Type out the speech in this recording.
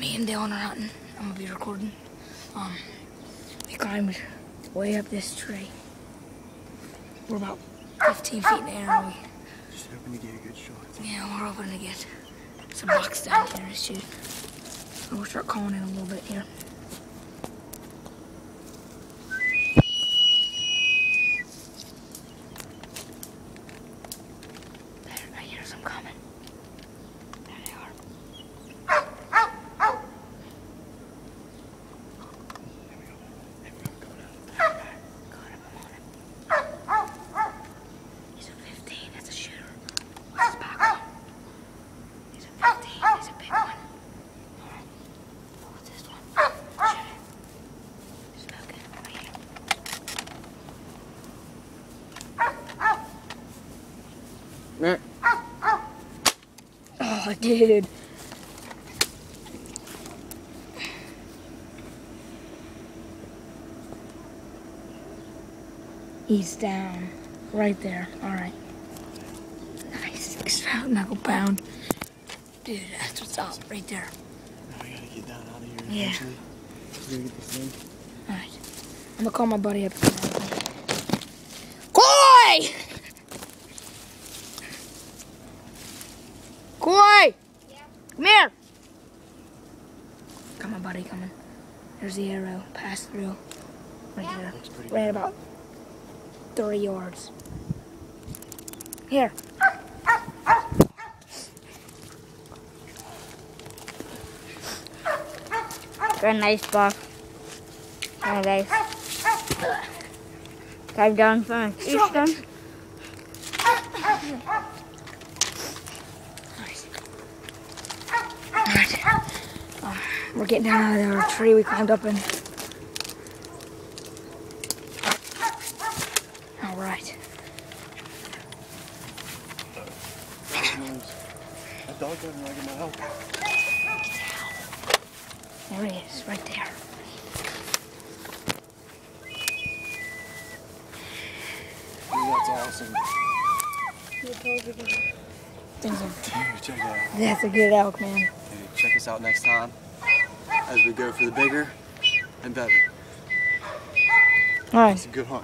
Me and Dylan are hunting. I'm gonna be recording. We climbed way up this tree. We're about 15 feet in the air. Just hoping to get a good shot. Yeah, we're hoping to get some bucks down here to shoot. So we'll start calling in a little bit here. There, I hear some coming. There they are. He's a 15, that's a shooter. What's his background? He's a 15, he's a big one. Alright, what's this one? Shoot it. Smoking, right here. Oh, dude. He's down. Right there. Alright. Nice. Knuckle pound. Dude, that's what's up. Right there. Now we gotta get down out of here Yeah. eventually. We're gonna get this thing. Alright. I'm gonna call my buddy up. Coy! Coy! Yeah. Come here! Got my buddy coming. There's the arrow. Pass through. Right there. Looks pretty Right good. about 30 yards. Here. Very nice buck. Very nice. Dive down from Easton. Nice. Alright. We're getting down out of our tree we climbed up in. Alright. That dog doesn't like my help. There he is, right there. Dude, that's awesome. Dude, Dude, check that out. that's a good elk, man. Dude, check us out next time as we go for the bigger and better. Alright. It's a good hunt.